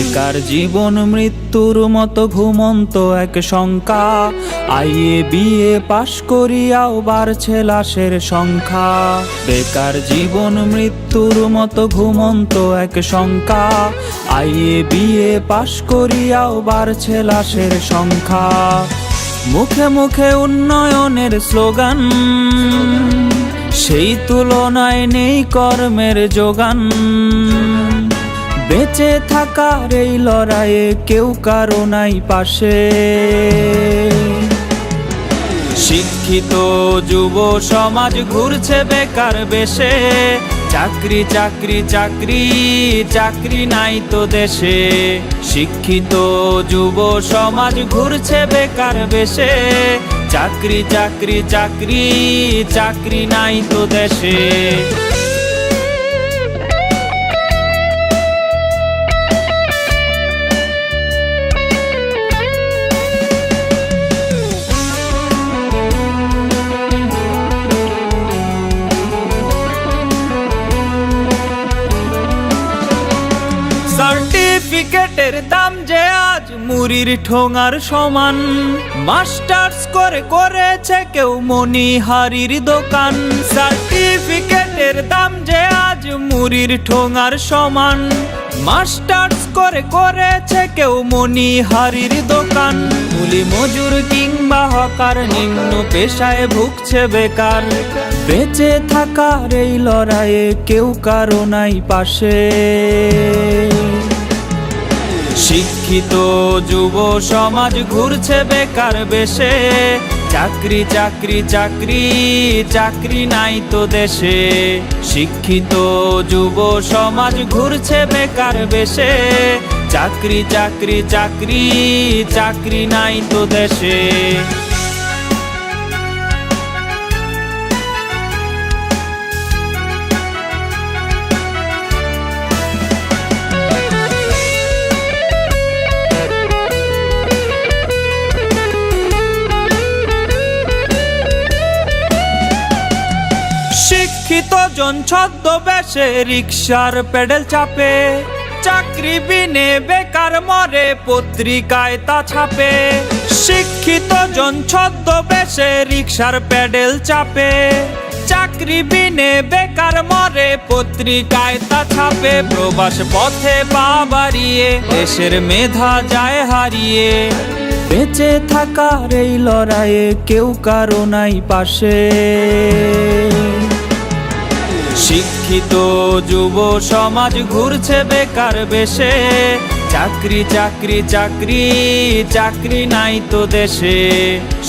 বেকার জীবন মৃত্যুর মতো ঘুমন্ত এক শঙ্কা। আইএ বিএ পাশ করিয়াও বাড়ছে লাশের সংখ্যা। বেকার জীবন মৃত্যুর মতো ঘুমন্ত এক শঙ্কা। আইএ বিএ পাশ করিয়াও বাড়ছে লাশের সংখ্যা। মুখে মুখে উন্নয়নের স্লোগান, সেই তুলনায় নেই কর্মের যোগান। বেঁচে থাকার এই লড়াইয়ে কেউ কারো নাই পাশে। শিক্ষিত যুব সমাজ ঘুরছে বেকার বেশে। চাকরি চাকরি চাকরি চাকরি নাই তো দেশে। শিক্ষিত যুব সমাজ ঘুরছে বেকার বেশে। চাকরি চাকরি চাকরি চাকরি নাই তো দেশে। সার্টিফিকেটের দাম যে আজ মুড়ির ঠোঙার সমান। মাস্টার্স করে করেছে কেউ মনিহারির দোকান। সার্টিফিকেটের দাম যে আজ মুড়ির ঠোঙার সমান। মাস্টার্স করে করেছে কেউ মনিহারির দোকান। কুলি মজুর কিংবা হকার নিম্ন পেশায় ভুগছে বেকার। বেঁচে থাকার এই লড়াইয়ে কেউ কারো নাই পাশে। শিক্ষিত যুব সমাজ ঘুরছে বেকার বেশে। চাকরি চাকরি চাকরি চাকরি নাই তো দেশে। শিক্ষিত যুব সমাজ ঘুরছে বেকার বেশে। চাকরি চাকরি চাকরি চাকরি নাই তো দেশে। শিক্ষিত জন ছদ্মবেশে রিকশার পেডেল চাপে। চাকরি বিনে বেকার মরে পত্রিকায় তা ছাপে। শিক্ষিত জন ছদ্মবেশে রিকশার পেডেল চাপে। চাকরি বিনে বেকার মরে পত্রিকায় তা ছাপে। প্রবাস পথে পা বাড়িয়ে দেশের মেধা যায় হারিয়ে। বেঁচে থাকার এই লড়াইয়ে কেউ কারো নাই পাশে। শিক্ষিত যুব সমাজ ঘুরছে বেকার বেশে। চাকরি চাকরি চাকরি চাকরি নাই তো দেশে।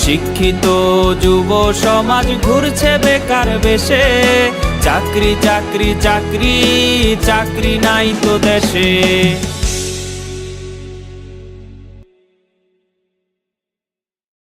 শিক্ষিত যুব সমাজ ঘুরছে বেকার বেশে। চাকরি চাকরি চাকরি চাকরি নাই তো দেশে।